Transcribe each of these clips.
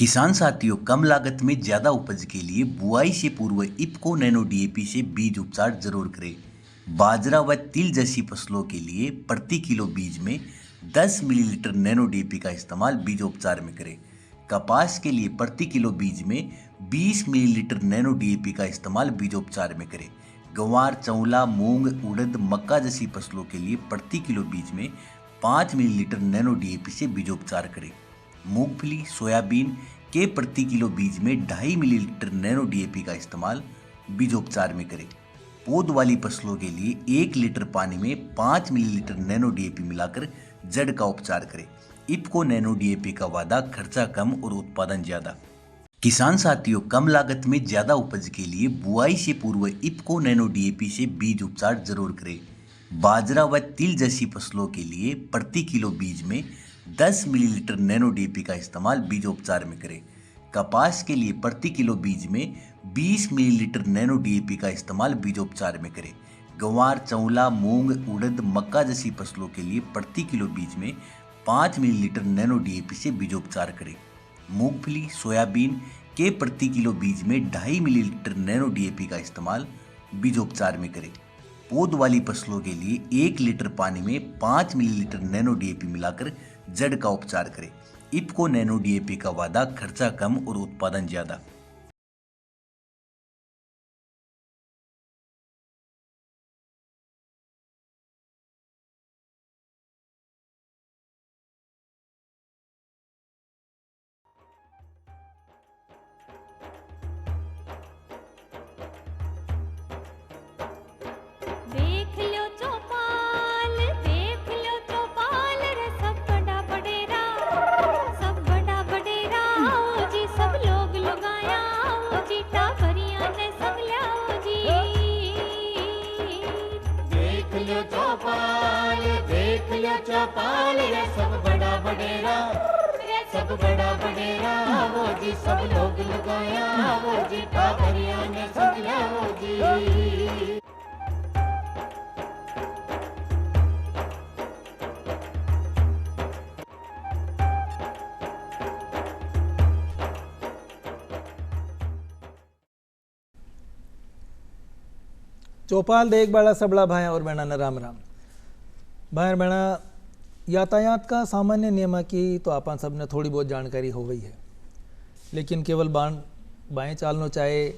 किसान साथियों, कम लागत में ज्यादा उपज के लिए बुआई से पूर्व इफ्को नैनो डीएपी से बीज उपचार जरूर करें। बाजरा व तिल जैसी फसलों के लिए प्रति किलो बीज में 10 मिलीलीटर नैनो डीएपी का इस्तेमाल बीज उपचार में करें। कपास के लिए प्रति किलो बीज में 20 मिलीलीटर नैनो डीएपी का इस्तेमाल बीजोपचार में करें। गंवार, चौला, मूंग, उड़द, मक्का जैसी फसलों के लिए प्रति किलो बीज में 5 मिलीलीटर नैनो डीएपी से बीजोपचार करें। मूंगफली, सोयाबीन के प्रति किलो बीज में 2.5 मिलीलीटर नैनो डीएपी का इस्तेमाल बीजोपचार में करें। पौध वाली फसलों के लिए 1 लीटर पानी में 5 मिलीलीटर नैनो डीएपी मिलाकर जड़ का उपचार करें। इफ्को नैनो डीएपी का वादा, खर्चा कम और उत्पादन ज्यादा। किसान साथियों, कम लागत में ज्यादा उपज के लिए बुआई से पूर्व इफ्को नैनो डीएपी से बीज उपचार जरूर करें। बाजरा व तिल जैसी फसलों के लिए प्रति किलो बीज में 10 मिलीलीटर नैनो डीएपी का इस्तेमाल बीजोपचार में करें। कपास के लिए प्रति किलो बीज में 20 मिलीलीटर नैनो डीएपी का इस्तेमाल बीजोपचार में करें। गंवार, चौला, मूंग, उड़द, मक्का जैसी फसलों के लिए प्रति किलो बीज में 5 मिलीलीटर नैनो डीएपी से बीजोपचार करें। मूंगफली, सोयाबीन के प्रति किलो बीज में 2.5 मिलीलीटर नैनो डीएपी का इस्तेमाल बीजोपचार में करें। पौध वाली फसलों के लिए 1 लीटर पानी में 5 मिलीलीटर नैनो डीएपी मिलाकर जड़ का उपचार करें। इफ्को नैनो डीएपी का वादा, खर्चा कम और उत्पादन ज्यादा। देख लो चौपाल रे सब बड़ा बडेरा आओ जी, सब लोग लगाया आओ जी, टाबरिया ने सब लाओ जी। देख लो चौपाल रे सब बड़ा बडेरा आओ जी, सब लोग लगाया आओ जी, टाबरिया ने सब लाओ जी। चौपाल देख बड़ा सबड़ा भाई और बहना न राम राम। भाई बहना, यातायात का सामान्य नियम की तो आपन सब ने थोड़ी बहुत जानकारी हो गई है, लेकिन केवल बाएं चालनो चाहे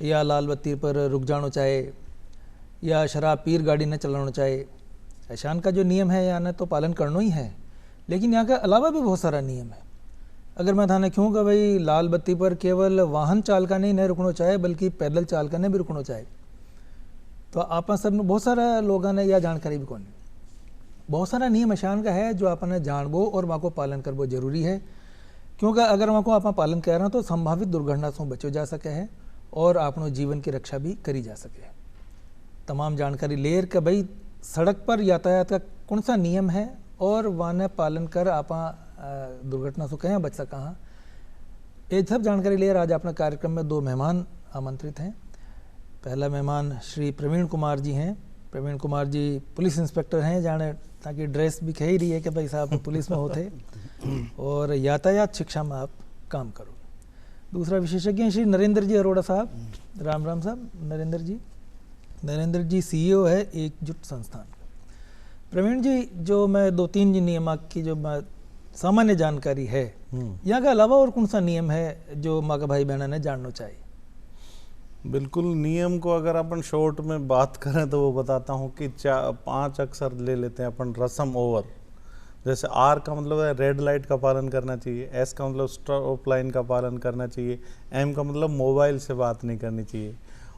या लाल बत्ती पर रुक जानो चाहे या शराब पीर गाड़ी न चलानो चाहे, ऐशान का जो नियम है यहाँ तो पालन करना ही है। लेकिन यहाँ के अलावा भी बहुत सारा नियम है। अगर मैं थाने क्यों कि भाई लाल बत्ती पर केवल वाहन चालका ने नहीं रुकना चाहे बल्कि पैदल चालका ने भी रुकना चाहे, तो आप सब बहुत सारा लोगों ने यह जानकारी भी कौन, बहुत सारा नियम अशान का है जो आपने जानबो और वहाँ को पालन करबो जरूरी है। क्योंकि अगर वहाँ को आप पालन कर रहे हैं तो संभावित दुर्घटना से बचो जा सके है और आपनो जीवन की रक्षा भी करी जा सके। तमाम जानकारी लेर के भाई सड़क पर यातायात का कौन सा नियम है और वहाँ पालन कर आप दुर्घटना से कहीं बच सका। ये सब जानकारी लेर आज अपने कार्यक्रम में 2 मेहमान आमंत्रित हैं। पहला मेहमान श्री प्रवीण कुमार जी हैं। प्रवीण कुमार जी पुलिस इंस्पेक्टर हैं, जाने ताकि ड्रेस भी कह ही रही है कि भाई साहब पुलिस में होते और यातायात शिक्षा में आप काम करो। दूसरा विशेषज्ञ श्री नरेंद्र जी अरोड़ा साहब। राम राम साहब। नरेंद्र जी सीईओ है एकजुट संस्थान। प्रवीण जी, जो मैं 2-3 नियम की जो सामान्य जानकारी है, यहाँ के अलावा और कौन सा नियम है जो माँ का भाई बहना ने जानना चाहिए? बिल्कुल, नियम को अगर अपन शॉर्ट में बात करें तो वो बताता हूँ कि 5 अक्षर ले लेते हैं अपन। रसम ओवर, जैसे आर का मतलब है रेड लाइट का पालन करना चाहिए, एस का मतलब स्टॉप लाइन का पालन करना चाहिए, एम का मतलब मोबाइल से बात नहीं करनी चाहिए,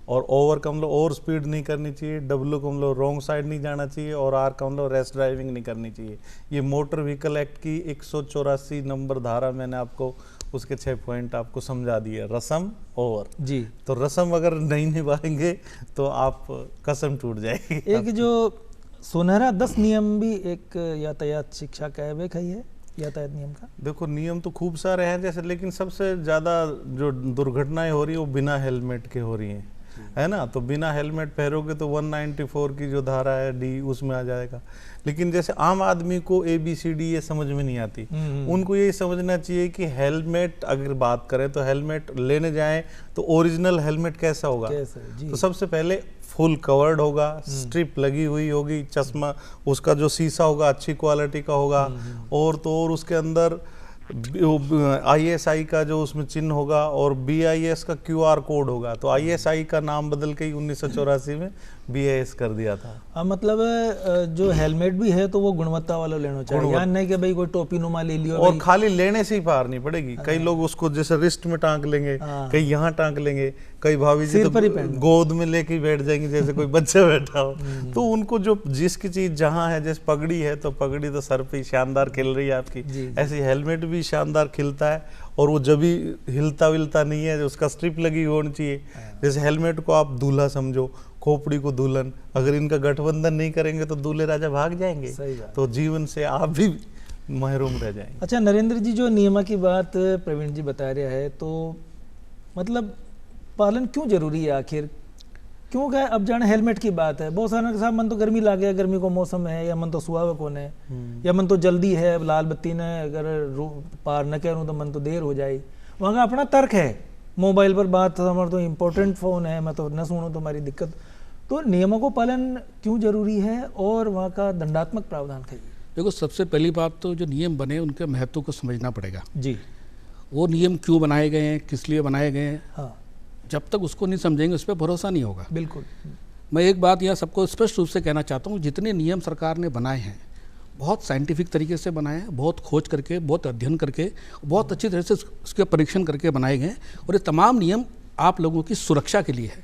और ओवर का मतलब ओवर स्पीड नहीं करनी चाहिए, डब्ल्यू का मतलब रॉन्ग साइड नहीं जाना चाहिए, और आर का मतलब रेस ड्राइविंग नहीं करनी चाहिए। ये मोटर व्हीकल एक्ट की 184 नंबर धारा मैंने आपको उसके 6 पॉइंट आपको समझा दिए। रसम ओवर जी, तो रसम अगर नहीं निभाएंगे तो आप कसम टूट जाएगी। एक जो सुनहरा 10 नियम भी एक यातायात शिक्षा का है, वे है यातायात नियम का। देखो, नियम तो खूब सारे हैं जैसे, लेकिन सबसे ज़्यादा जो दुर्घटनाएं हो रही है वो बिना हेलमेट के हो रही हैं। है ना। तो बिना हेलमेट पहनोगे तो 194 की जो धारा है डी उसमें आ जाएगा। लेकिन जैसे आम आदमी को ABCD ये समझ में नहीं आती, उनको ये समझना चाहिए कि हेलमेट अगर बात करें तो हेलमेट लेने जाएं तो ओरिजिनल हेलमेट कैसा होगा। तो सबसे पहले फुल कवर्ड होगा, स्ट्रिप लगी हुई होगी, चश्मा उसका जो शीशा होगा अच्छी क्वालिटी का होगा, और तो और उसके अंदर ISI का जो उसमें चिन्ह होगा और BIS का QR कोड होगा। तो ISI का नाम बदल के ही 1984 में BIS कर दिया था। मतलब जो हेलमेट भी है तो वो गुणवत्ता वाला लेना चाहिए, यानी नहीं कि भाई कोई टोपी नुमा ले लियो और खाली लेने से ही पार नहीं पड़ेगी। कई लोग उसको जैसे रिस्ट में टांग लेंगे, कई यहाँ टांग लेंगे, कई भाभी जी तो गोद में लेके बैठ जाएंगे जैसे कोई बच्चा बैठा हो। तो उनको जो जिसकी चीज जहाँ है, जैसे पगड़ी है तो पगड़ी तो सर पे शानदार खिल रही है आपकी, ऐसे हेलमेट भी शानदार खिलता है और वो जब भी हिलता विलता नहीं है, उसका स्ट्रिप लगी होनी चाहिए। जैसे हेलमेट को आप दूल्हा समझो, खोपड़ी को दुल्हन, अगर इनका गठबंधन नहीं करेंगे तो दूल्हे राजा भाग जाएंगे, तो जीवन से आप भी महरूम रह जाएंगे। अच्छा नरेंद्र जी, जो नियम की बात प्रवीण जी बता रहा है, तो मतलब पालन क्यों जरूरी है आखिर? क्यों क्या अब जाने हेलमेट की बात है, बहुत सारे के साथ मन तो गर्मी ला गया, गर्मी को मौसम है, या मन तो सुहावक होने, या मन तो जल्दी है, अब लाल बत्ती ने अगर पार न करूँ तो मन तो देर हो जाए। वहाँ का अपना तर्क है, मोबाइल पर बात हमारा तो इम्पोर्टेंट फ़ोन है, मैं तो न सुनूँ तो हमारी दिक्कत। तो नियमों को पालन क्यों जरूरी है और वहाँ का दंडात्मक प्रावधान कहिए। देखो, सबसे पहली बात तो जो नियम बने उनके महत्व को समझना पड़ेगा जी। वो नियम क्यों बनाए गए हैं, किस लिए बनाए गए हैं, हाँ, जब तक उसको नहीं समझेंगे उस पर भरोसा नहीं होगा। बिल्कुल। मैं एक बात यहाँ सबको स्पष्ट रूप से कहना चाहता हूँ, जितने नियम सरकार ने बनाए हैं बहुत साइंटिफिक तरीके से बनाए हैं, बहुत खोज करके, बहुत अध्ययन करके, बहुत अच्छी तरह से उसके परीक्षण करके बनाए गए हैं, और ये तमाम नियम आप लोगों की सुरक्षा के लिए है।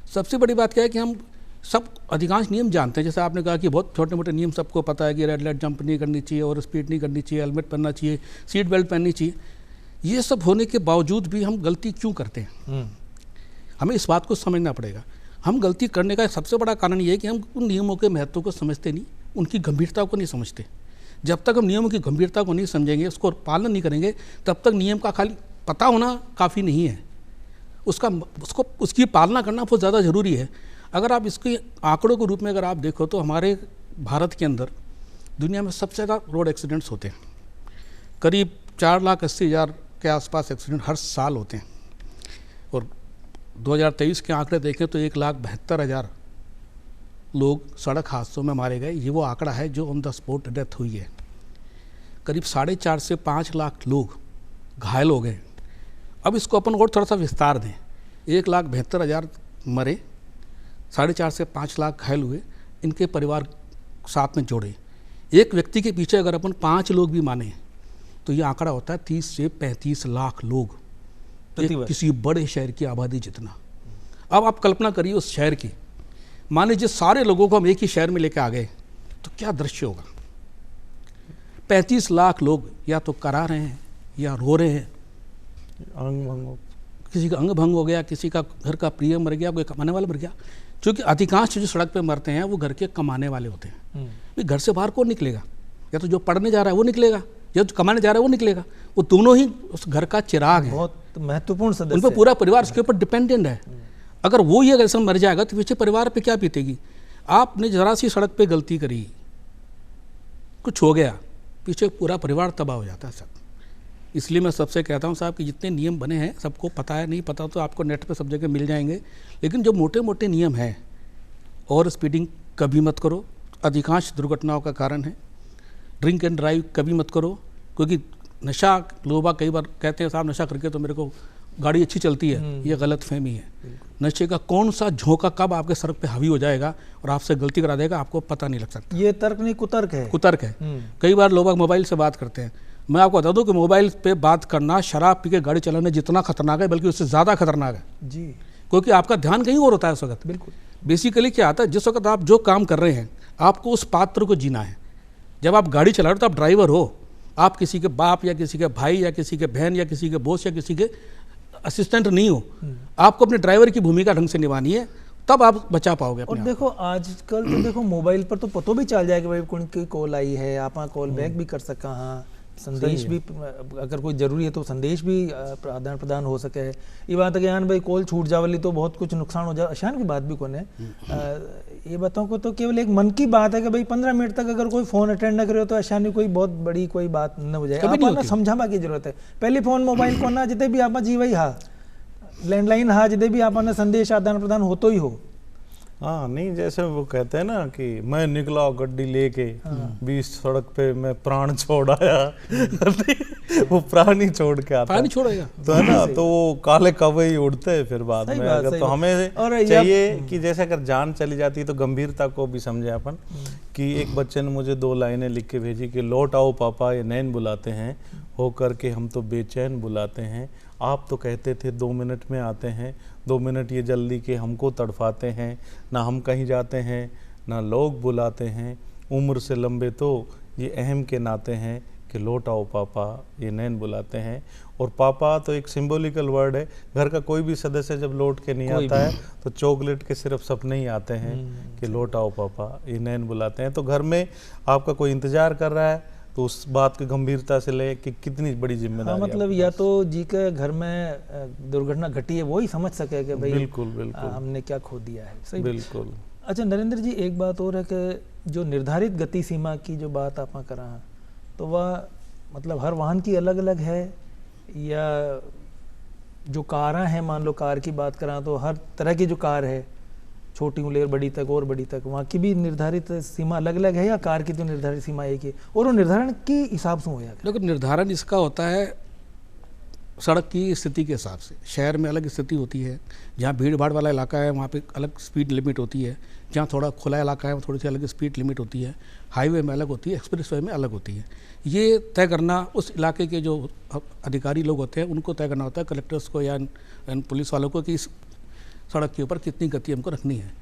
सबसे बड़ी बात क्या है कि हम सब अधिकांश नियम जानते हैं, जैसे आपने कहा कि बहुत छोटे मोटे नियम सबको पता है कि रेड लाइट जंप नहीं करनी चाहिए, और स्पीड नहीं करनी चाहिए, हेलमेट पहनना चाहिए, सीट बेल्ट पहननी चाहिए। ये सब होने के बावजूद भी हम गलती क्यों करते हैं, हमें इस बात को समझना पड़ेगा। हम गलती करने का सबसे बड़ा कारण ये है कि हम उन नियमों के महत्व को समझते नहीं, उनकी गंभीरता को नहीं समझते। जब तक हम नियमों की गंभीरता को नहीं समझेंगे, उसको पालन नहीं करेंगे, तब तक नियम का खाली पता होना काफ़ी नहीं है, उसकी पालना करना बहुत ज़्यादा ज़रूरी है। अगर आप इसके आंकड़ों के रूप में अगर आप देखो तो हमारे भारत के अंदर दुनिया में सबसे ज़्यादा रोड एक्सीडेंट्स होते हैं, करीब 4,80,000 के आसपास एक्सीडेंट हर साल होते हैं, और 2023 के आंकड़े देखें तो 1,72,000 लोग सड़क हादसों में मारे गए। ये वो आंकड़ा है जो ऑन द स्पॉट डेथ हुई है। करीब 4.5 से 5 लाख लोग घायल हो गए। अब इसको अपन और थोड़ा सा विस्तार दें, 1,72,000 मरे, 4.5 से 5 लाख घायल हुए, इनके परिवार साथ में जोड़े, एक व्यक्ति के पीछे अगर अपन 5 लोग भी माने तो ये आंकड़ा होता है 30 से 35 लाख लोग, किसी बड़े शहर की आबादी जितना। अब आप कल्पना करिए उस शहर की, मान लीजिए सारे लोगों को हम एक ही शहर में लेकर आ गए तो क्या दृश्य होगा। 35 लाख लोग या तो करा रहे हैं या रो रहे हैं, अंग भंग, किसी का अंग भंग हो गया, किसी का घर का प्रिय मर गया, कोई कमाने वाला मर गया। क्योंकि अधिकांश जो सड़क पे मरते हैं वो घर के कमाने वाले होते हैं। घर से बाहर कौन निकलेगा, या तो जो पढ़ने जा रहा है वो निकलेगा, या जो कमाने जा रहा है वो निकलेगा। वो दोनों ही उस घर का चिराग है, बहुत महत्वपूर्ण सदस्य, उन पर पूरा परिवार उसके ऊपर डिपेंडेंट है। अगर वो ये अगर मर जाएगा तो पीछे परिवार पे क्या बीतेगी। आपने जरा सी सड़क पे गलती करी, कुछ हो गया, पीछे पूरा परिवार तबाह हो जाता है सब। इसलिए मैं सबसे कहता हूँ साहब कि जितने नियम बने हैं सबको पता है, नहीं पता तो आपको नेट पे सब जगह मिल जाएंगे, लेकिन जो मोटे मोटे नियम हैं, और स्पीडिंग कभी मत करो, अधिकांश दुर्घटनाओं का कारण है। ड्रिंक एंड ड्राइव कभी मत करो, क्योंकि नशा, लोग कई बार कहते हैं साहब नशा करके तो मेरे को गाड़ी अच्छी चलती है, ये गलत फहमी है। नशे का कौन सा झोंका कब आपके सड़क पे हावी हो जाएगा और आपसे गलती करा देगा आपको पता नहीं लग सकता। ये तर्क नहीं, कुतर्क है, कुतर्क है। कई बार लोग मोबाइल से बात करते हैं, मैं आपको बता दूं कि मोबाइल पे बात करना शराब पी के गाड़ी चलाने जितना खतरनाक है बल्कि उससे ज़्यादा खतरनाक है जी, क्योंकि आपका ध्यान कहीं और होता है उस वक्त। बिल्कुल, बेसिकली क्या आता है, जिस वक्त आप जो काम कर रहे हैं आपको उस पात्र को जीना है। जब आप गाड़ी चला रहे हो तो आप ड्राइवर हो, आप किसी के बाप या किसी के भाई या किसी के बहन या किसी के बॉस या किसी के असिस्टेंट नहीं हो। आपको अपने ड्राइवर की भूमिका ढंग से निभानी है, तब आप बचा पाओगे। और देखो आजकल तो देखो मोबाइल पर तो पतो भी चल जाएगा भाई कौन की कॉल आई है, आप कॉल बैक भी कर सका, हाँ संदेश भी अगर कोई जरूरी है तो संदेश भी आदान प्रदान हो सके। ये बात है कि यान भाई कॉल छूट जावली तो बहुत कुछ नुकसान हो जाए, अशान की बात भी कौन है। ये बताऊँ को तो केवल एक मन की बात है कि भाई 15 मिनट तक अगर कोई फ़ोन अटेंड न करे तो अशानी कोई बहुत बड़ी कोई बात न हो जाए। आप समझावा की जरूरत है। पहले फ़ोन मोबाइल को ना जितने भी आप जी वही हा लैंडलाइन हा जितने भी आप संदेश आदान प्रदान होतो ही हो। हाँ नहीं, जैसे वो कहते हैं ना कि मैं निकला गड्डी लेके 20 सड़क पे मैं प्राण छोड़ आया। वो प्राण ही छोड़ के आता प्राण छोड़ेगा तो है ना, तो वो काले कौवे ही उड़ते हैं फिर बाद में। अगर तो हमें चाहिए कि जैसे अगर जान चली जाती है तो गंभीरता को भी समझे अपन। कि एक बच्चे ने मुझे 2 लाइनें लिख के भेजी कि लौट आओ पापा ये नैन बुलाते हैं, हो करके हम तो बेचैन बुलाते हैं। आप तो कहते थे 2 मिनट में आते हैं, 2 मिनट ये जल्दी के हमको तड़फाते हैं। ना हम कहीं जाते हैं ना लोग बुलाते हैं, उम्र से लंबे तो ये अहम के नाते हैं कि लौट आओ पापा ये नैन बुलाते हैं। और पापा तो एक सिंबॉलिकल वर्ड है। घर का कोई भी सदस्य जब लौट के नहीं आता है तो चॉकलेट के सिर्फ सपने ही आते हैं कि लौट आओ पापा ये नैन बुलाते हैं। तो घर में आपका कोई इंतजार कर रहा है तो उस बात की गंभीरता से ले कि कितनी बड़ी जिम्मेदारी। हाँ, मतलब या तो जी के घर में दुर्घटना घटी है वो ही समझ सके कि भाई बिल्कुल बिल्कुल हमने क्या खो दिया है। सही बिल्कुल। अच्छा नरेंद्र जी, एक बात और है कि जो निर्धारित गति सीमा की जो बात आप करा तो वह मतलब हर वाहन की अलग अलग है, या जो कारें हैं, मान लो कार की बात करा तो हर तरह की जो कार है छोटी उलेर बड़ी तक और बड़ी तक वहाँ की भी निर्धारित सीमा अलग अलग है, या कार की तो निर्धारित सीमा एक ही, और वो निर्धारण की हिसाब से होया? देखो निर्धारण इसका होता है सड़क की स्थिति के हिसाब से। शहर में अलग स्थिति होती है, जहाँ भीड़ भाड़ वाला इलाका है वहाँ पे अलग स्पीड लिमिट होती है, जहाँ थोड़ा खुला इलाका है वहाँ थोड़ी सी अलग स्पीड लिमिट होती है, हाईवे में अलग होती है, एक्सप्रेस वे में अलग होती है। ये तय करना उस इलाके के जो अधिकारी लोग होते हैं उनको तय करना होता है, कलेक्टर्स को या पुलिस वालों को, कि इस सड़क के ऊपर कितनी गति हमको रखनी है।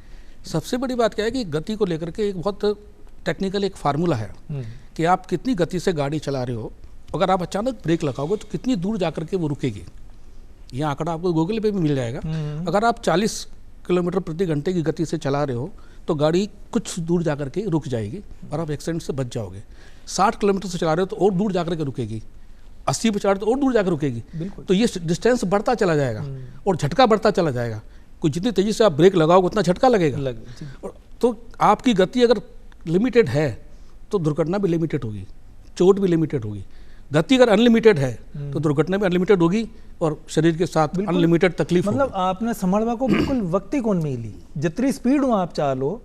सबसे बड़ी बात क्या है कि गति को लेकर के एक बहुत टेक्निकल एक फार्मूला है कि आप कितनी गति से गाड़ी चला रहे हो। अगर आप अचानक ब्रेक लगाओगे तो कितनी दूर जाकर के वो रुकेगी। यह आंकड़ा आपको गूगल पे भी मिल जाएगा। अगर आप 40 किलोमीटर प्रति घंटे की गति से चला रहे हो तो गाड़ी कुछ दूर जाकर के रुक जाएगी और आप एक्सीडेंट से बच जाओगे। 60 किलोमीटर से चला रहे हो तो और दूर जाकर के रुकेगी, 80 पे चला रहे हो तो और दूर जाकर रुकेगी। तो ये डिस्टेंस बढ़ता चला जाएगा और झटका बढ़ता चला जाएगा। कोई जितनी तेजी से आप ब्रेक लगाओगे उतना झटका लगेगा। तो आपकी गति अगर लिमिटेड है तो दुर्घटना भी लिमिटेड होगी, चोट भी लिमिटेड होगी। गति अगर अनलिमिटेड है तो दुर्घटना भी अनलिमिटेड होगी और शरीर के साथ अनलिमिटेड तकलीफ मतलब होगी। आपने संभालवा को बिल्कुल वक्त ही कौन मिली, जितनी स्पीड हो आप चालो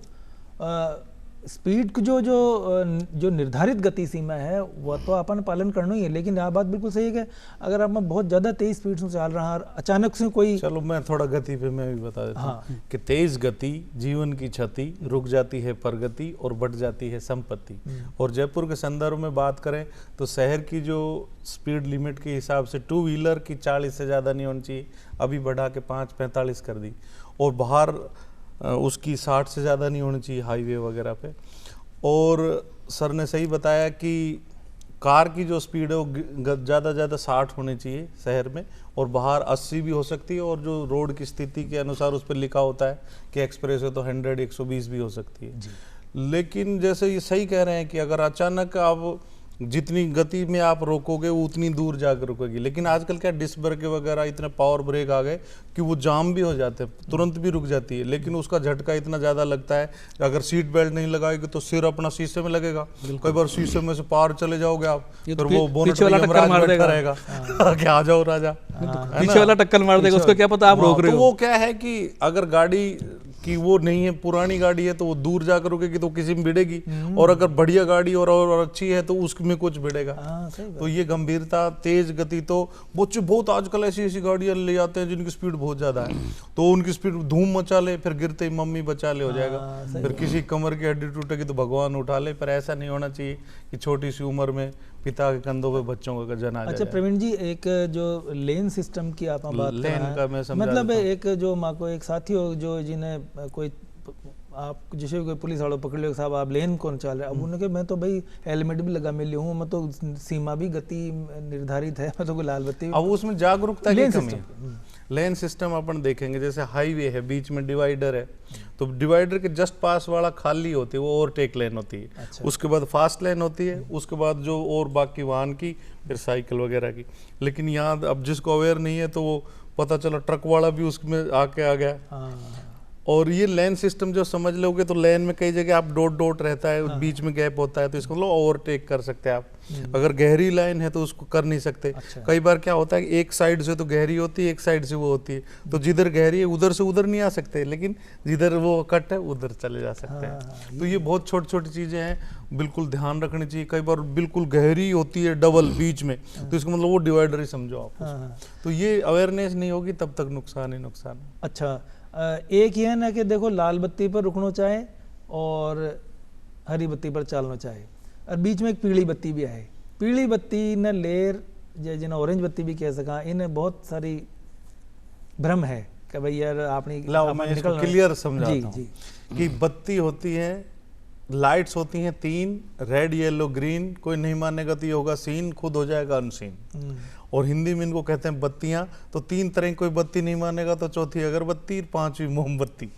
स्पीड को जो निर्धारित गति सीमा है वह तो अपन पालन करना ही है। लेकिन यह बात बिल्कुल सही है कि अगर आप बहुत ज़्यादा तेज स्पीड से चल रहा है अचानक से कोई, चलो मैं थोड़ा गति पे मैं भी बता देता हूँ कि तेज गति जीवन की क्षति, रुक जाती है प्रगति और बढ़ जाती है संपत्ति। और जयपुर के संदर्भ में बात करें तो शहर की जो स्पीड लिमिट के हिसाब से 2 व्हीलर की 40 से ज़्यादा नहीं होनी चाहिए, अभी बढ़ा के 5-45 कर दी। और बाहर उसकी 60 से ज़्यादा नहीं होनी चाहिए हाईवे वगैरह पे। और सर ने सही बताया कि कार की जो स्पीड है वो ज़्यादा 60 होनी चाहिए शहर में, और बाहर 80 भी हो सकती है। और जो रोड की स्थिति के अनुसार उस पर लिखा होता है कि एक्सप्रेस है तो 100-120 भी हो सकती है। लेकिन जैसे ये सही कह रहे हैं कि अगर अचानक आप जितनी गति में आप रोकोगे वो उतनी दूर जाकर रुकेगी। लेकिन आजकल क्या डिस्क ब्रेक वगैरह इतने पावर ब्रेक आ गए कि वो जाम भी हो जाते हैं, तुरंत भी रुक जाती है। लेकिन उसका झटका इतना ज़्यादा लगता है, अगर सीट बेल्ट नहीं लगाएगी तो सिर अपना शीशे में लगेगा, कई बार शीशे में से पार चले जाओगे आप, फिर वो बोनट रहेगा कि आ जाओ राजा, पीछे वाला टक्कर मार देगा, उसको क्या पता आप रोक रहे हो। वो क्या है कि अगर गाड़ी कि वो नहीं है, पुरानी गाड़ी है तो वो दूर जाकर रुकेगी तो किसी में भिड़ेगी, और अगर बढ़िया गाड़ी और अच्छी है तो उसमें कुछ भिड़ेगा। तो ये गंभीरता, तेज गति, तो बच्चे बहुत आजकल ऐसी गाड़ियां ले जाते हैं जिनकी स्पीड बहुत ज्यादा है, तो उनकी स्पीड धूम मचा ले, फिर गिरते ही मम्मी बचा ले हो जाएगा, फिर किसी कमर की हड्डी टूटेगी तो भगवान उठा ले। पर ऐसा नहीं होना चाहिए कि छोटी सी उम्र में पिता के कंधों पे बच्चों का जना जाए। अच्छा प्रवीण जी, एक जो लेन सिस्टम की आप बात लेन का मैं समझा मतलब एक जो माँ को एक साथी हो जो जिन्हें कोई आप जैसे कोई पुलिस वालों पकड़ लियो साहब आप लेन कौन चल रहा है, अब उन्होंने कहा मैं तो भाई हेलमेट भी लगा मिली हूँ, मैं तो सीमा भी गति निर्धारित है, मैं तो कोई लाल बत्ती अब उसमें जागरूकता की लेन कमी सिस्टम। है। लेन सिस्टम अपन देखेंगे, जैसे हाईवे है, बीच में डिवाइडर है, तो डिवाइडर के जस्ट पास वाला खाली होती है, वो ओवरटेक लेन होती है। अच्छा। उसके बाद फास्ट लेन होती है, उसके बाद जो और बाकी वाहन की, फिर साइकिल वगैरह की। लेकिन यहाँ अब जिसको अवेयर नहीं है तो वो पता चला ट्रक वाला भी उसमें आके आ गया। हाँ और ये लेन सिस्टम जो समझ लोगे तो लेन में कई जगह आप डॉट डॉट रहता है, बीच में गैप होता है, तो इसको मतलब ओवरटेक कर सकते हैं आप। अगर गहरी लाइन है तो उसको कर नहीं सकते। अच्छा। कई बार क्या होता है कि एक साइड से तो गहरी होती है, एक साइड से वो होती है, तो जिधर गहरी है उधर से उधर नहीं आ सकते, लेकिन जिधर वो कट है उधर चले जा सकते हैं। तो ये बहुत छोटी छोटी चीजें हैं, बिल्कुल ध्यान रखनी चाहिए। कई बार बिल्कुल गहरी होती है डबल बीच में, तो इसको मतलब वो डिवाइडर ही समझो आप उसको। तो ये अवेयरनेस नहीं होगी तब तक नुकसान ही नुकसान है। अच्छा, एक ये है ना कि देखो लाल बत्ती पर रुकना चाहे और हरी बत्ती पर चलना चाहे, और बीच में एक पीली बत्ती भी है। पीली बत्ती न लेर जिन्हें ऑरेंज बत्ती भी कह सका, इन्हें बहुत सारी भ्रम है कि भाई यार आपने लाओ मैं इसको क्लियर समझाता जी हूँ जी कि बत्ती होती है, लाइट्स होती हैं 3, रेड येलो ग्रीन। कोई नहीं मानेगा तो ये होगा सीन, खुद हो जाएगा अनसीन। और हिंदी में इनको कहते हैं बत्तियां। तो 3 तरह की कोई बत्ती नहीं मानेगा तो चौथी अगरबत्ती, 5वीं मोमबत्ती।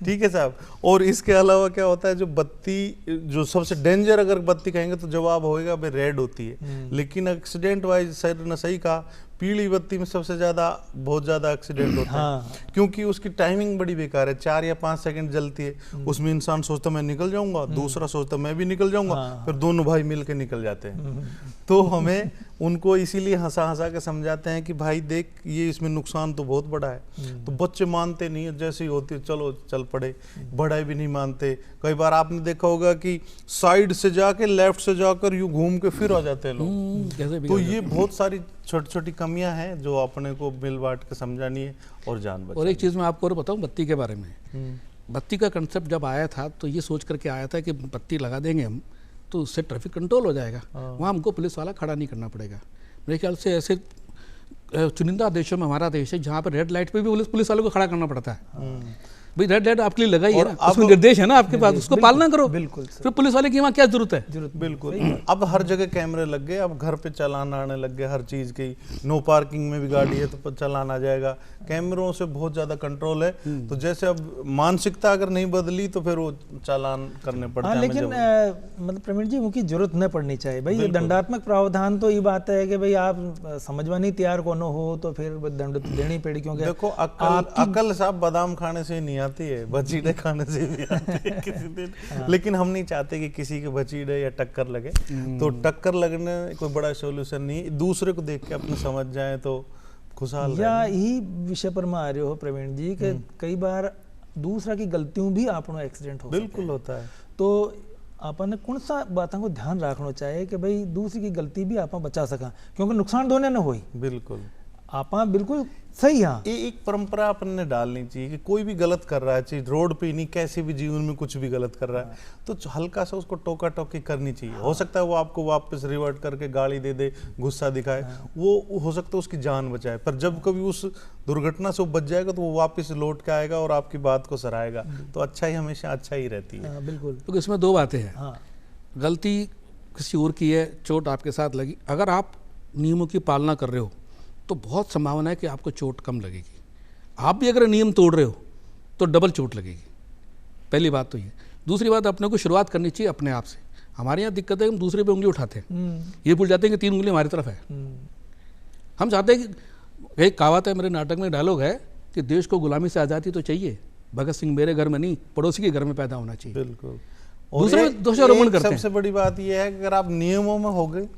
ठीक है साहब। और इसके अलावा क्या होता है, जो बत्ती जो सबसे डेंजर अगर बत्ती कहेंगे तो जवाब होगा भाई रेड होती है। लेकिन एक्सीडेंट वाइज सर ने सही कहा, पीली बत्ती में सबसे ज्यादा बहुत ज्यादा एक्सीडेंट होता है, क्योंकि उसकी टाइमिंग बड़ी बेकार है। 4 या 5 सेकंड जलती है, उसमें इंसान सोचता मैं निकल जाऊंगा, दूसरा सोचता मैं भी निकल जाऊंगा, फिर दोनों भाई मिलकर निकल जाते हैं। तो हमें उनको इसीलिए हंसा हंसा के समझाते हैं कि भाई देख ये इसमें नुकसान तो बहुत बड़ा है। तो बच्चे मानते नहीं है, जैसे ही होती है चलो चल पड़े, बड़े भी नहीं मानते। कई बार आपने देखा होगा कि साइड से जाके लेफ्ट से जाकर यूं घूम के फिर आ जाते हैं लोग। तो ये बहुत सारी छोटी छोटी कमियां हैं जो अपने को मिल बांट के समझानी है और जान बचानी। और एक चीज़ मैं आपको और बताऊं बत्ती के बारे में। बत्ती का कंसेप्ट जब आया था तो ये सोच करके आया था कि बत्ती लगा देंगे हम तो उससे ट्रैफिक कंट्रोल हो जाएगा, वहाँ हमको पुलिस वाला खड़ा नहीं करना पड़ेगा। मेरे ख्याल से ऐसे चुनिंदा देशों में हमारा देश है जहाँ पर रेड लाइट पे भी पुलिस वालों को खड़ा करना पड़ता है। भाई रेड लाइट आपके लिए लगाई है ना, उसमें निर्देश है ना आपके पास, उसको पालना करो। बिल्कुल फिर पुलिस वाले की वहाँ क्या जरूरत है? बिल्कुल। अब हर जगह कैमरे लग गए, अब घर पे चालान आने लग गए हर चीज की। नो पार्किंग में भी गाड़ी है तो चालान आ जाएगा। कैमरों से बहुत ज्यादा कंट्रोल है। तो जैसे अब मानसिकता अगर नहीं बदली तो फिर वो चालान करने पड़ते हैं। लेकिन मतलब प्रवीण जी उनकी जरूरत न पड़नी चाहिए भाई। ये दंडात्मक प्रावधान तो ये बात है कि भाई आप समझवा नहीं तैयार कोनो हो तो फिर दंड तो देनी पड़ेगी। क्योंकि देखो अकल साहब बादाम खाने से नहीं आती है, बचीड़े खाने से भी आती है किसी दिन। लेकिन हम नहीं चाहते कि किसी के बचीड़े या टक्कर लगे। तो टक्कर लगने कोई बड़ा सोल्यूशन नहीं, दूसरे को देख के अपने समझ जाए तो खुशहाल। या यही विषय पर मैं आ रहे हो प्रवीण जी कि कई बार दूसरा की गलतियों भी आपनो एक्सीडेंट हो बिल्कुल होता है। तो आपने कौन सा बातों को ध्यान रखना चाहिए कि भाई दूसरी की गलती भी आप बचा सका, क्योंकि नुकसान दोनों न होई। बिल्कुल आप बिल्कुल सही। हाँ, ये एक परंपरा अपन ने डालनी चाहिए कि कोई भी गलत कर रहा है, चाहे रोड पे ही नहीं कैसे भी जीवन में कुछ भी गलत कर रहा है तो हल्का सा उसको टोका टोकी करनी चाहिए। हो सकता है वो आपको वापस रिवर्ट करके गाली दे दे, गुस्सा दिखाए, वो हो सकता है उसकी जान बचाए। पर जब कभी उस दुर्घटना से वो बच जाएगा तो वो वापस लौट के आएगा और आपकी बात को सराहेगा। तो अच्छा ही हमेशा अच्छा ही रहती है। बिल्कुल। तो इसमें 2 बातें हैं। गलती किसी और की है, चोट आपके साथ लगी, अगर आप नियमों की पालना कर रहे हो तो बहुत संभावना है कि आपको चोट कम लगेगी। आप भी अगर नियम तोड़ रहे हो तो डबल चोट लगेगी। पहली बात तो ये। दूसरी बात, अपने को शुरुआत करनी चाहिए अपने आप से। हमारे यहाँ दिक्कत है हम दूसरे पे उंगली उठाते हैं, ये भूल जाते हैं कि 3 उंगली हमारी तरफ है। हम चाहते हैं कि एक कहावत है मेरे नाटक में डायलॉग है कि देश को गुलामी से आज़ादी तो चाहिए, भगत सिंह मेरे घर में नहीं पड़ोसी के घर में पैदा होना चाहिए। बिल्कुल। दूसरे दोषारोपण करते हैं। सबसे बड़ी बात यह है कि अगर आप नियमों में हो गए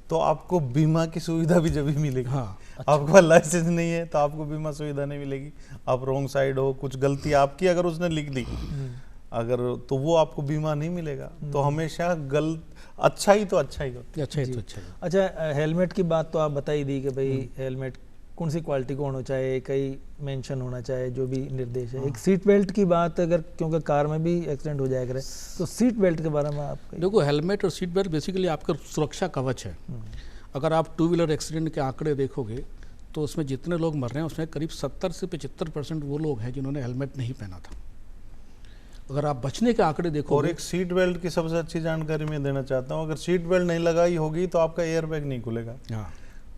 तो आपको बीमा की सुविधा भी जब भी मिलेगी। हाँ, आपके पास लाइसेंस नहीं है तो आपको बीमा सुविधा नहीं मिलेगी। आप रॉन्ग साइड हो, कुछ गलती आपकी अगर उसने लिख दी अगर, तो वो आपको बीमा नहीं मिलेगा। तो हमेशा अच्छा ही तो अच्छा ही होता है। अच्छा ही तो अच्छा ही। अच्छा, हेलमेट की बात तो आप बता ही दी कि भाई हेलमेट कौन सी क्वालिटी को होना चाहिए, कई मेंशन होना चाहिए, जो भी निर्देश है। एक सीट बेल्ट की बात, अगर क्योंकि कार में भी एक्सीडेंट हो जाया करे तो सीट बेल्ट के बारे में आप देखो, हेलमेट और सीट बेल्ट बेसिकली आपका सुरक्षा कवच है। अगर आप 2 व्हीलर एक्सीडेंट के आंकड़े देखोगे तो उसमें जितने लोग मर रहे हैं उसमें करीब 70 से 75% वो लोग हैं जिन्होंने हेलमेट नहीं पहना था। अगर आप बचने के आंकड़े देखो, और एक सीट बेल्ट की सबसे अच्छी जानकारी मैं देना चाहता हूँ, अगर सीट बेल्ट नहीं लगाई होगी तो आपका एयर बैग नहीं खुलेगा। हाँ,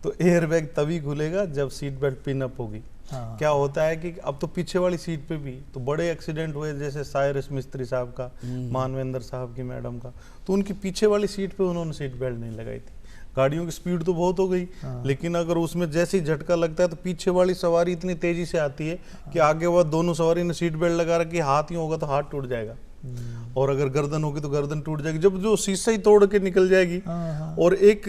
तो एयर बैग तभी खुलेगा जब सीट बेल्ट पिन अप होगी। हाँ। क्या होता है कि अब तो पीछे वाली सीट पे भी तो बड़े एक्सीडेंट हुए, जैसे साइरस मिस्त्री साहब का, मानवेंद्र साहब की मैडम का, तो उनकी पीछे वाली सीट पे उन्होंने सीट बेल्ट नहीं लगाई थी। गाड़ियों की स्पीड तो बहुत हो गई, लेकिन अगर उसमें जैसे ही झटका लगता है तो पीछे वाली सवारी इतनी तेजी से आती है कि आगे वह दोनों सवारी ने सीट बेल्ट लगा रखी, हाथ ही होगा तो हाथ टूट जाएगा, और अगर गर्दन होगी तो गर्दन टूट जाएगी, जब जो शीशा ही तोड़ के निकल जाएगी। और एक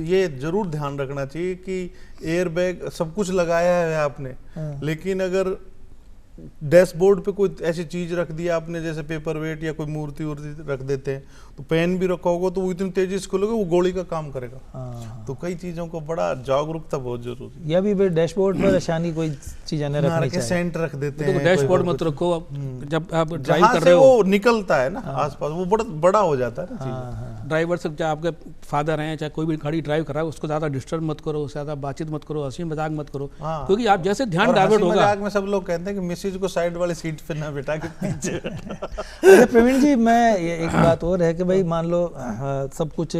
ये जरूर ध्यान रखना चाहिए कि एयर बैग सब कुछ लगाया है आपने, लेकिन अगर डैशबोर्ड पे कोई ऐसी चीज रख दिया आपने, जैसे पेपर वेट या कोई मूर्ति वूर्ति रख देते हैं, तो पेन भी रखा होगा तो वो इतनी तेजी से खोलोगे वो गोली का काम करेगा। तो कई चीजों को बड़ा जागरूकता बहुत जरूरी है। या भी डैशबोर्ड पर अशानी कोई चीजें न रखनी चाहिए। सेंट रख देते हैं, डैशबोर्ड मत रखो, जब आप ड्राइव कर जहाँ से रहे हो, वो निकलता है ना आसपास, वो बड़ा हो जाता है ना चीज़। ड्राइवर से चाहे आपके फादर हैं, चाहे कोई भी गाड़ी ड्राइव कर रहा है, उसको ज़्यादा डिस्टर्ब मत करो, उससे ज़्यादा बातचीत मत करो, हंसी मजाक मत करो, क्योंकि आप जैसे ध्यान और डाइवर्ट हंसी होगा। मजाक में सब लोग कहते हैं कि मिसेज को साइड वाली सीट पे ना बिठा के पीछे। अच्छा प्रवीण जी, मैं एक बात और है कि भाई मान लो सब कुछ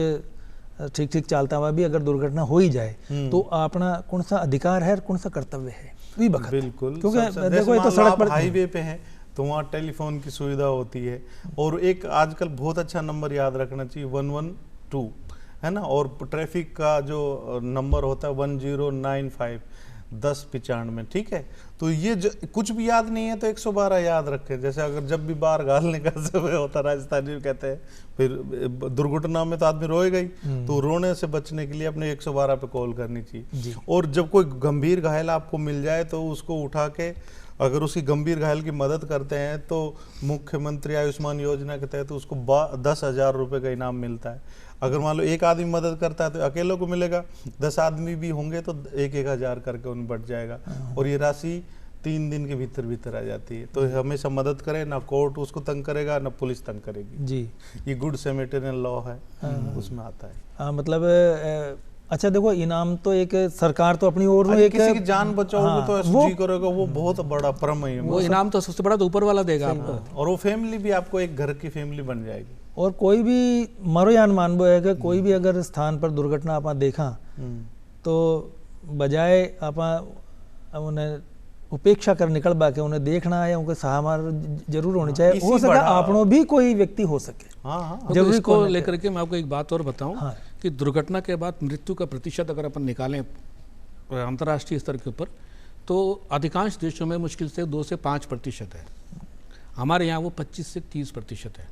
ठीक ठीक चलता हुआ भी अगर दुर्घटना हो ही जाए तो अपना कौन सा अधिकार है और कौन सा कर्तव्य है? बिल्कुल, क्योंकि देखो ये तो सड़क पर हाईवे पे है तो वहाँ टेलीफोन की सुविधा होती है, और एक आजकल बहुत अच्छा नंबर याद रखना चाहिए 112 है ना, और ट्रैफिक का जो नंबर होता है 1095 1095, ठीक है। तो ये कुछ भी याद नहीं है तो 112 याद रखें। जैसे अगर जब भी बाहर गालने का समय होता है, राजस्थानी में कहते हैं, फिर दुर्घटना में तो आदमी रोएगा ही, तो रोने से बचने के लिए अपने 112 पे कॉल करनी चाहिए। और जब कोई गंभीर घायल आपको मिल जाए तो उसको उठा के अगर उसकी गंभीर घायल की मदद करते हैं तो मुख्यमंत्री आयुष्मान योजना के तहत उसको 10,000 रुपये का इनाम मिलता है। अगर मान लो एक आदमी मदद करता है तो अकेले को मिलेगा, 10 आदमी भी होंगे तो 1,000 करके उन बढ़ जाएगा, और ये राशि 3 दिन के भीतर आ जाती है। तो हमेशा मदद करें, ना कोर्ट उसको तंग करेगा ना पुलिस तंग करेगी जी। ये गुड सैमरिटन लॉ है, उसमें आता है। हाँ, मतलब अच्छा देखो, इनाम तो एक सरकार तो अपनी ओर में एक किसी की जान बचाओगे तो एसजी करेगा, वो बहुत बड़ा परम है। वो इनाम तो सबसे बड़ा तो ऊपर वाला देगा आपको, और वो फैमिली भी आपको एक घर की फैमिली बन जाएगी। और कोई भी मरो यान मानबो है कि कोई भी अगर स्थान पर दुर्घटना आप देखा तो बजाय आप उन्हें उपेक्षा कर निकल बाके उन्हें देखना है, उनके सहामार जरूर होनी चाहिए, हो सके आपनो भी कोई व्यक्ति हो सके। जरूर इसको लेकर के मैं आपको एक बात और बताऊं कि दुर्घटना के बाद मृत्यु का प्रतिशत अगर अपन निकालें अंतर्राष्ट्रीय स्तर के ऊपर, तो अधिकांश देशों में मुश्किल से 2 से 5% है। हमारे यहाँ वो 25 से 30% है।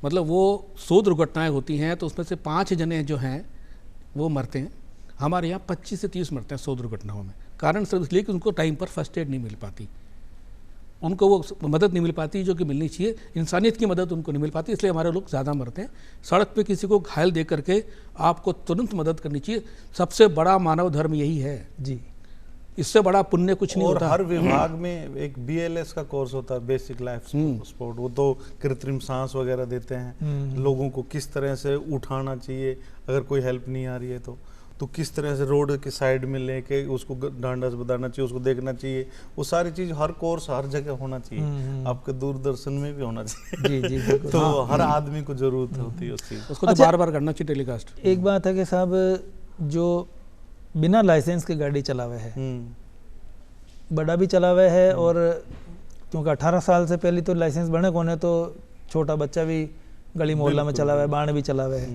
मतलब वो 100 दुर्घटनाएं होती हैं तो उसमें से 5 जने जो हैं वो मरते हैं। हमारे यहाँ 25 से 30 मरते हैं 100 दुर्घटनाओं में। कारण सिर्फ इसलिए कि उनको टाइम पर फर्स्ट एड नहीं मिल पाती, उनको वो मदद नहीं मिल पाती जो कि मिलनी चाहिए, इंसानियत की मदद उनको नहीं मिल पाती, इसलिए हमारे लोग ज़्यादा मरते हैं। सड़क पे किसी को घायल देख करके आपको तुरंत मदद करनी चाहिए, सबसे बड़ा मानव धर्म यही है जी। इससे बड़ा पुण्य कुछ नहीं होता। और हर विभाग में एक BLS का कोर्स होता है, बेसिक लाइफ सपोर्ट। वो तो कृत्रिम सांस वगैरह देते हैं, लोगों को किस तरह से उठाना चाहिए अगर कोई हेल्प नहीं आ रही है तो किस तरह से रोड के साइड में लेके उसको ढांढस बताना चाहिए, उसको देखना चाहिए। वो सारी चीज हर कोर्स हर जगह होना चाहिए, आपके दूरदर्शन में भी होना चाहिए जी, जी, तो हर आदमी को जरूरत होती है उस चीज उसको तो बार-बार करना चाहिए टेलीकास्ट। एक बात है कि साहब जो बिना लाइसेंस के गाड़ी चलावे है, बड़ा भी चलावे है, और क्योंकि 18 साल से पहले तो लाइसेंस बने कोने, तो छोटा बच्चा भी गली मोहल्ला में चलावे है, बाण भी चलावे है,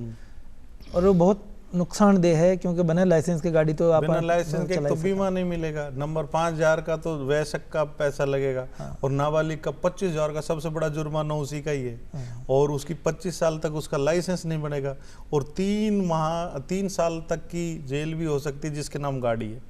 और वो बहुत नुकसानदेह है क्योंकि बिना लाइसेंस की गाड़ी तो आप बिना लाइसेंस के तो बीमा नहीं मिलेगा। नंबर 5,000 का तो वयस्क का पैसा लगेगा, और नाबालिग का 25,000 का सबसे बड़ा जुर्माना उसी का ही है, और उसकी 25 साल तक उसका लाइसेंस नहीं बनेगा, और 3 साल तक की जेल भी हो सकती है जिसके नाम गाड़ी है।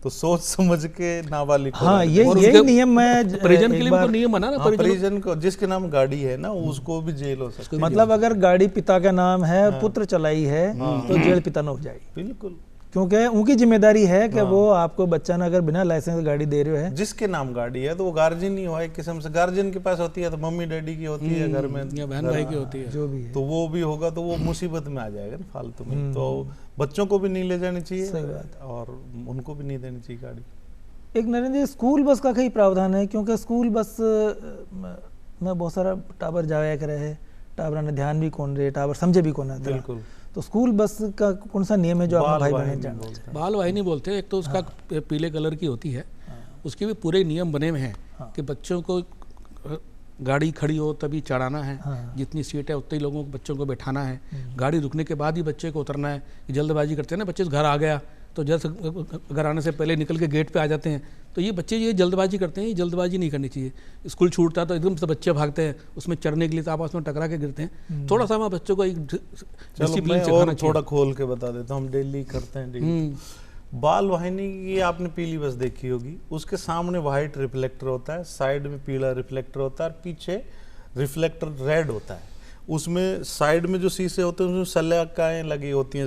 तो सोच समझ के नाबालिग को, हाँ ये नियम मैं परिजन के लिए तो नियम बना ना, परिजन को जिसके नाम गाड़ी है ना उसको भी जेल हो सकती है। मतलब अगर गाड़ी पिता का नाम है, पुत्र चलाई है तो जेल पिता न हो जाएगी, बिल्कुल, क्योंकि उनकी जिम्मेदारी है कि वो आपको बच्चा ना अगर बिना लाइसेंस गाड़ी दे रहे है, जिसके नाम गाड़ी है तो वो गार्जियन ही हो, एक किस्म से गार्जियन के पास होती है तो मम्मी डैडी की होती है घर में, या बहन भाई की होती है, जो भी है, तो वो भी होगा तो वो मुसीबत में आ जाएगा ना फालतू में। तो बच्चों को भी नहीं ले जानी चाहिए और उनको भी नहीं देनी चाहिए गाड़ी। एक नरेंद्र जी, स्कूल बस का कई प्रावधान है, क्योंकि स्कूल बस में बहुत सारा टाबर जाया करे है, टाबर ने ध्यान भी कौन रहे, टाबर समझे भी कौन रहे। बिल्कुल। तो स्कूल बस का कौन सा नियम है जो आप भाई बहन वाहिनी जानना बोलते चाहें? बाल वाहिनी बोलते हैं। एक तो उसका पीले कलर की होती है, उसके भी पूरे नियम बने हुए हैं कि बच्चों को गाड़ी खड़ी हो तभी चढ़ाना है, जितनी सीट है उतने ही लोगों को बच्चों को बैठाना है, गाड़ी रुकने के बाद ही बच्चे को उतरना है। जल्दबाजी करते हैं ना बच्चे, घर आ गया तो जल्द घर आने से पहले निकल के गेट पे आ जाते हैं, तो ये बच्चे ये जल्दबाजी करते हैं, ये जल्दबाजी नहीं करनी चाहिए। स्कूल छूटता तो एकदम से बच्चे भागते हैं, उसमें चढ़ने के लिए तो आपस में टकरा के गिरते हैं। थोड़ा सा मैं बच्चों को एक चलो डिसिप्लिन मैं सिखाना और चाहिए। थोड़ा खोल के बता देता हूँ, हम डेली करते हैं डेली। बाल वाहिनी की आपने पीली बस देखी होगी, उसके सामने वाइट रिफ्लेक्टर होता है, साइड में पीला रिफ्लेक्टर होता है और पीछे रिफ्लेक्टर रेड होता है। उसमें साइड में जो शीशे होते हैं उसमें सलाखें लगी होती हैं,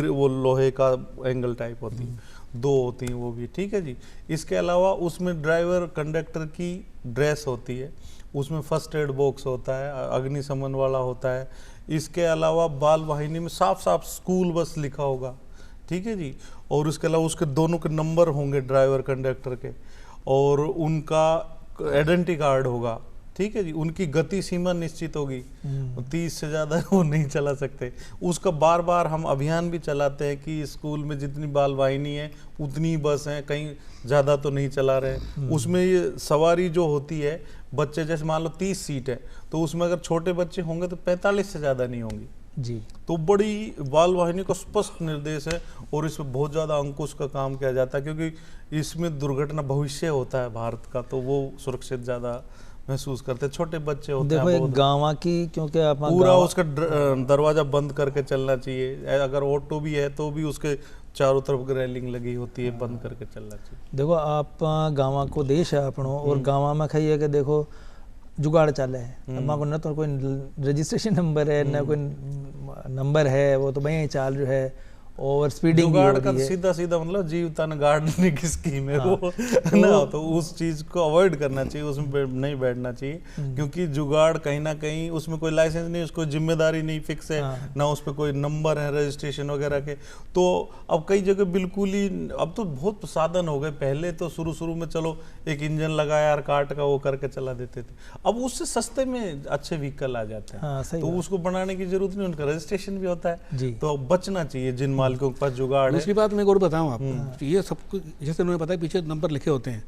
वो लोहे का एंगल टाइप होती है, 2 होती हैं वो भी, ठीक है जी। इसके अलावा उसमें ड्राइवर कंडक्टर की ड्रेस होती है, उसमें फर्स्ट एड बॉक्स होता है, अग्निशमन वाला होता है। इसके अलावा बाल वाहिनी में साफ साफ स्कूल बस लिखा होगा, ठीक है जी। और उसके अलावा उसके दोनों के नंबर होंगे ड्राइवर कंडक्टर के, और उनका आइडेंटिटी कार्ड होगा, ठीक है जी। उनकी गति सीमा निश्चित होगी, 30 से ज़्यादा वो नहीं चला सकते। उसका बार बार हम अभियान भी चलाते हैं कि स्कूल में जितनी बाल वाहिनी है उतनी ही बस हैं, कहीं ज़्यादा तो नहीं चला रहे। उसमें ये सवारी जो होती है, बच्चे जैसे मान लो 30 सीट है, तो उसमें अगर छोटे बच्चे होंगे तो 45 से ज़्यादा नहीं होंगी जी। तो बड़ी बाल वाहिनी का स्पष्ट निर्देश है, और इसमें बहुत ज़्यादा अंकुश का काम किया जाता है, क्योंकि इसमें दुर्घटना भविष्य होता है भारत का, तो वो सुरक्षित ज़्यादा महसूस करते हैं। छोटे बच्चे होते देखो हैं एक बहुत, गाँव की, क्योंकि आप पूरा उसका दरवाजा बंद करके चलना चाहिए। अगर ऑटो भी है तो भी उसके चारों तरफ रेलिंग लगी होती है, बंद करके चलना चाहिए। देखो आप गाँव को देश है अपनों, और गाँव में कही है कि देखो जुगाड़ चाले है, अम्मा को न तो कोई रजिस्ट्रेशन नंबर है, न कोई नंबर है, वो तो भैया चाल जो है, ओवर स्पीडिंग भी हो जुगाड़ का रही है। सीधा सीधा मतलब जीव तन गाड़ने की स्कीम है वो ना, तो उस चीज को अवॉइड करना चाहिए, उसमें नहीं बैठना चाहिए, क्योंकि जुगाड़ कहीं ना कहीं उसमें कोई लाइसेंस नहीं, उसको जिम्मेदारी नहीं फिक्स है, ना उस पर कोई नंबर है रजिस्ट्रेशन वगैरह के। तो अब कई जगह बिल्कुल ही, अब तो बहुत साधन हो गए। पहले तो शुरू में चलो एक इंजन लगाया और काट का वो करके चला देते थे, अब उससे सस्ते में अच्छे व्हीकल आ जाते हैं, तो उसको बनाने की जरूरत नहीं, उनका रजिस्ट्रेशन भी होता है। तो बचना चाहिए जिन मालिकों के पास जुगाड़ है। दूसरी बात मैं एक और बताऊं आपको, ये सब कुछ जैसे उन्होंने बताया पीछे नंबर लिखे होते हैं।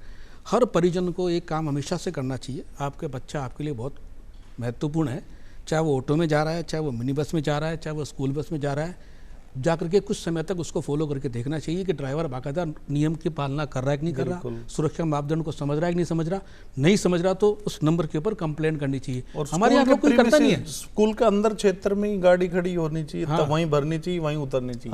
हर परिजन को एक काम हमेशा से करना चाहिए, आपके बच्चा आपके लिए बहुत महत्वपूर्ण है, चाहे वो ऑटो में जा रहा है, चाहे वो मिनी बस में जा रहा है, चाहे वो स्कूल बस में जा रहा है, जा करके कुछ समय तक उसको फॉलो करके देखना चाहिए कि ड्राइवर बाकायदा नियम की पालना कर रहा है कि नहीं कर रहा, सुरक्षा मापदंड को समझ रहा है कि नहीं समझ रहा तो उस नंबर के ऊपर कंप्लेंट करनी चाहिए। और हमारे यहाँ लोग कोई करता नहीं है। स्कूल के अंदर क्षेत्र में ही गाड़ी खड़ी होनी चाहिए, तब वहीं भरनी चाहिए, वहीं उतरनी चाहिए,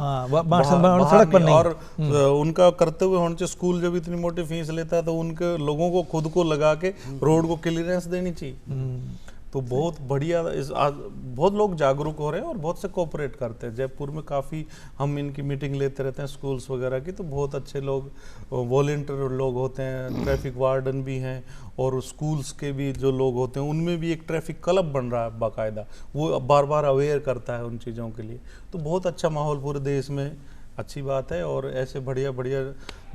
सड़क पर नहीं। और उनका करते हुए होने चाहिए। स्कूल जब इतनी मोटी फीस लेता है तो उनके लोगों को खुद को लगा के रोड को क्लियरेंस देनी चाहिए। तो बहुत बढ़िया, बहुत लोग जागरूक हो रहे हैं और बहुत से कोऑपरेट करते हैं। जयपुर में काफ़ी हम इनकी मीटिंग लेते रहते हैं स्कूल्स वगैरह की, तो बहुत अच्छे लोग वॉलेंटियर लोग होते हैं, ट्रैफिक वार्डन भी हैं, और स्कूल्स के भी जो लोग होते हैं उनमें भी एक ट्रैफिक क्लब बन रहा है बाकायदा, वो बार बार अवेयर करता है उन चीज़ों के लिए। तो बहुत अच्छा माहौल पूरे देश में, अच्छी बात है। और ऐसे बढ़िया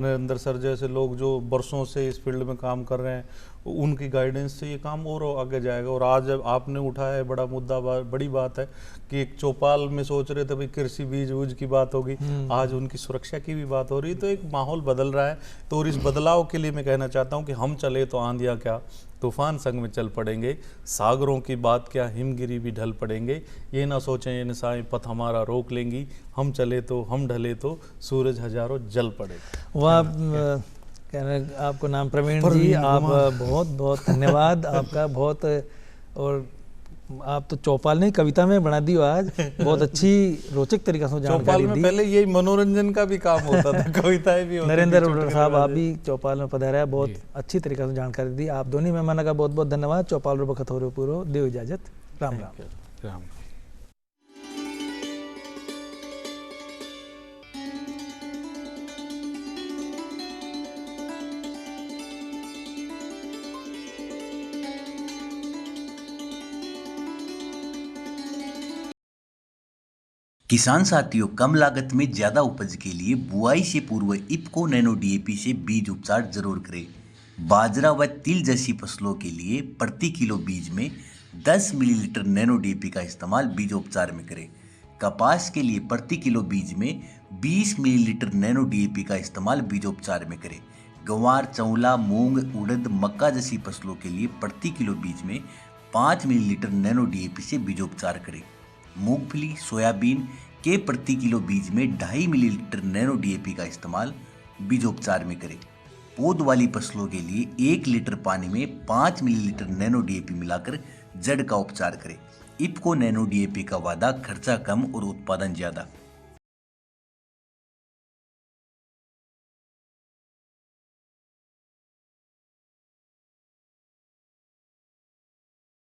नरेंद्र सर जैसे लोग जो बरसों से इस फील्ड में काम कर रहे हैं, उनकी गाइडेंस से ये काम और आगे जाएगा। और आज आपने उठाया है बड़ा मुद्दा, बड़ी बात है कि एक चौपाल में सोच रहे थे भाई कृषि बीज वूज की बात होगी, आज उनकी सुरक्षा की भी बात हो रही है। तो एक माहौल बदल रहा है। तो और इस बदलाव के लिए मैं कहना चाहता हूँ कि हम चले तो आंधियाँ क्या, तूफान संग में चल पड़ेंगे, सागरों की बात क्या, हिमगिरी भी ढल पड़ेंगे। ये ना सोचें ये निशाएं पथ हमारा रोक लेंगी, हम चले तो हम ढले तो सूरज हजारों जल पड़ेगा। वह कह रहे आपको नाम प्रवीण जी, आप बहुत बहुत धन्यवाद आपका, बहुत। और आप तो चौपाल ने कविता में बना दी आज, बहुत अच्छी रोचक तरीके से जानकारी दी। पहले यही मनोरंजन का भी काम होता था, कविताएं भी होती थी। नरेंद्र साहब आप भी चौपाल में पधारे, बहुत अच्छी तरीके से जानकारी दी। आप दोनों मेहमानों का बहुत बहुत धन्यवाद। चौपाल बखत हो पूरो देव इजाजत, राम राम। किसान साथियों, कम लागत में ज्यादा उपज के लिए बुआई से पूर्व इफ्को नैनो डीएपी से बीज उपचार जरूर करें। बाजरा व तिल जैसी फसलों के लिए प्रति किलो बीज में 10 मिलीलीटर नैनो डीएपी का इस्तेमाल बीजोपचार में करें। कपास के लिए प्रति किलो बीज में 20 मिलीलीटर नैनो डीएपी का इस्तेमाल बीजोपचार में करें। गंवार, चौला, मूंग, उड़द, मक्का जैसी फसलों के लिए प्रति किलो बीज में 5 मिलीलीटर नैनो डीएपी से बीजोपचार करें। मूंगफली, सोयाबीन के प्रति किलो बीज में 2.5 मिलीलीटर नैनो डीएपी का इस्तेमाल बीजोपचार में करें। पौध वाली फसलों के लिए 1 लीटर पानी में 5 मिलीलीटर नैनो डीएपी मिलाकर जड़ का उपचार करें। इफको नैनो डीएपी का वादा, खर्चा कम और उत्पादन ज़्यादा।